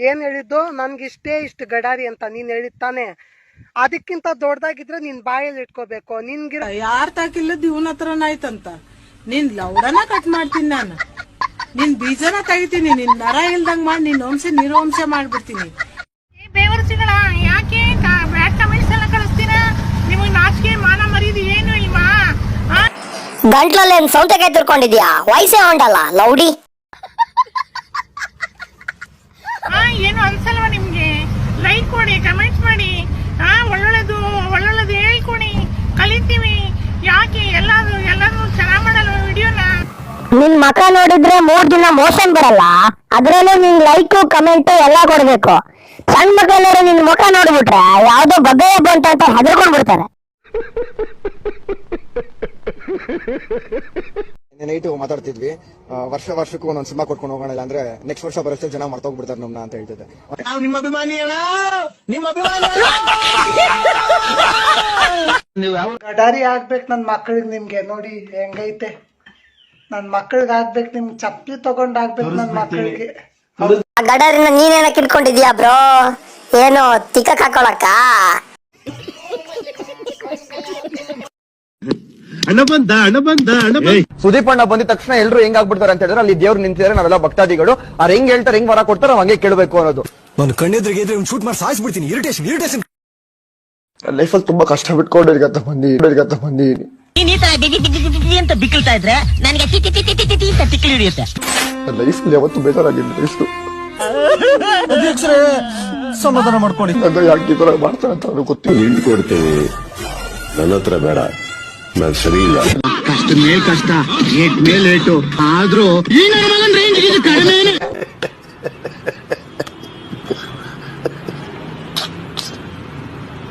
ಏನ್ ಹೇಳಿದ್ದು? ನನ್ಗಿಷ್ಟೇ ಇಷ್ಟು ಗಡಾರಿ ಅಂತ ನೀನ್ ಹೇಳಿತ್ತಾನೆ. ಅದಕ್ಕಿಂತ ದೊಡ್ಡದಾಗಿದ್ರೆ ನೀನ್ ಬಾಯಲ್ಲಿ ಇಟ್ಕೋಬೇಕು. ನಿನ್ಗಿರ ಯಾರ್ ತಾಕಿಲ್ಲದ ಇವನ ಹತ್ರನ ಆಯ್ತಂತ ನಿನ್ ಲೌಡನ ಕಟ್ ಮಾಡ್ತೀನಿ ನಾನು. ನಿನ್ ಬೀಜನ ತೆಗಿತೀನಿ, ನಿನ್ ನರ ಇಲ್ದಂಗ್ ಮಾಡಿ ನಿನ್ ವಂಶ ನಿರ್ವಂಶ ಮಾಡ್ಬಿಡ್ತೀನಿ. ಬೇವರ್ಸಿಗಳ ಯಾಕೆ ಬ್ಯಾಡ್ ಕಮೆಂಟ್ಸ್ ಎಲ್ಲ ಕಳಿಸ್ತೀರ? ನಿಮಗ್ ನಾಚಿಕೆ ಮಾನ ಮರೀದಿ ಏನು ಇಲ್ವಾ? ಗಂಟ್ಲಲ್ಲಿ ಏನ್ ಸೌತೆಕಾಯಿ ತಿರ್ಕೊಂಡಿದ್ಯಾ? ವಯಸ್ಸೇ ಹೊಂಡಲ್ಲ ಲೌಡಿ. ಏನು ಅನ್ಸಲ್ವಾ ನಿಮ್ಗೆ? ಲೈಕ್ ಕೊಡಿ, ಕಮೆಂಟ್ಸ್ ಮಾಡಿ, ಒಳ್ಳೊಳ್ಳೇದು ಹೇಳ್ಕೊಡಿ, ಕಲಿತೀವಿ. ಯಾಕೆ ಎಲ್ಲಾರು ಚೆನ್ನಾಗ್ ಮಾಡಲ್ಲ ವಿಡಿಯೋನ? ನಿನ್ ಮಕ ನೋಡಿದ್ರೆ 3 ದಿನ ಮೋಷನ್ ಬರಲ್ಲ, ಅದ್ರಲ್ಲೂ ನಿನ್ ಲೈಕ್ ಕಮೆಂಟ್ ಎಲ್ಲಾ ಕೊಡ್ಬೇಕು. ಸಣ್ಣ ಮಕ್ಕಳೆಲ್ಲರೂ ನಿನ್ ಮುಖ ನೋಡ್ಬಿಟ್ರೆ ಯಾವ್ದೋ ಬಗ್ಗೆ ಬಂತ ಅಂತ ಹೆದರ್ಕೊಂಡ್ಬಿಡ್ತಾರೆ. ನೈಟು ಮಾತಾಡ್ತಿದ್ವಿ, ವರ್ಷಕ್ಕೂ ಒಂದೊಂದು ಸಿನಿಮಾ ಕೊಟ್ಕೊಂಡು ಹೋಗೋಣ, ಅಂದ್ರೆ ನೆಕ್ಸ್ಟ್ ವರ್ಷ ಬರೋಷ್ಟು ಜನ ಮರ್ತೋಗ್ಬಿಡ್ತಾರೆ ನಮ್ಮನ್ನ ಅಂತ ಹೇಳ್ತಿದ್ದೆ. ನಿಮ್ಮ ಅಭಿಮಾನಿ ಗಡಾರಿ ಆಗ್ಬೇಕು ನನ್ ಮಕ್ಕಳಿಗೆ. ನಿಮ್ಗೆ ನೋಡಿ ಹೆಂಗೈತೆ, ನನ್ ಮಕ್ಕಳಿಗೆ ಆಗ್ಬೇಕು. ನಿಮ್ಗೆ ಚಪ್ಪಲಿ ತಗೊಂಡ್ ಆಗ್ಬೇಕು ನನ್ ಮಕ್ಕಳಿಗೆ. ಗಡರಿನ ನೀನೇನ ಕಿಡ್ಕೊಂಡಿದ್ಯಾ ಬ್ರೋ? ಏನು ತಿಕ್ಕಕ್ ಹಾಕೊಳಕ್ಕ? ಸುದೀಪ್ ಅಣ್ಣ ಬಂದಿದ ತಕ್ಷಣ ಎಲ್ರು ಹೆಂಗ್ ಆಗ್ಬಿಡ್ತಾರೆ ಅಂತ ಹೇಳಿದ್ರೆ, ಅಲ್ಲಿ ದೇವ್ರು ನಿಂತಿದ್ದಾರೆ, ನಾವೆಲ್ಲ ಭಕ್ತಾದಿಗಳು. ಅವ್ರು ಹೆಂಗ್ ಹೇಳ್ತಾರೆ, ಹೆಂಗ್ ವರ ಕೊಡ್ತಾರೆ, ಹಂಗೆ ಕೇಳಬೇಕು ಅನ್ನೋದು. ನಾನು ಕಣ್ಣೆದ್ರಿಗೆ ಶೂಟ್ ಮಾಡಿ ಸಾಯಿಸ್ಬಿಡ್ತೀನಿ. ಇರಿಟೇಷನ್ ಲೈಫಲ್ಲಿ ತುಂಬಾ ಕಷ್ಟ ಬಿಟ್ಕೊಂಡು ಬಂದಿದ್ದೀನಿ. ನೀನ್ ಈ ತರ ಅಂತ ಬಿಕ್ಕಳ್ತಾ ಇದ್ರೆ ನನಗೆ ತಿಕ್ಕಲಿ ಹಿಡಿಯುತ್ತೆ. ಲೈಫಲ್ಲಿ ಯಾವತ್ತು ಬೇಜಾರಾಗಿಲ್ಲ ಇಷ್ಟು. ಸಮಾಧಾನ ಮಾಡ್ಕೊಳ್ಳಿ. ಯಾಕೆ ಈ ತರ ಮಾಡ್ತಾರೆ ಅಂತ ಅವ್ರಿಗೆ ಗೊತ್ತಿಲ್ಲ. ನಿಂತು ಕೊಡ್ತೇನೆ, ನನ್ನ ಹತ್ರ ಬೇಡ, ನಾನು ಸರಿ ಇಲ್ಲ. ಕಷ್ಟ ಮೇಲ್ ಕಷ್ಟ, ಏಟ್ ಮೇಲ್ ಏಟು, ಆದ್ರೂ ಈ ನನ್ನ ಮಗನ್ ರೇಂಜ್ ಕಡಿಮೆ.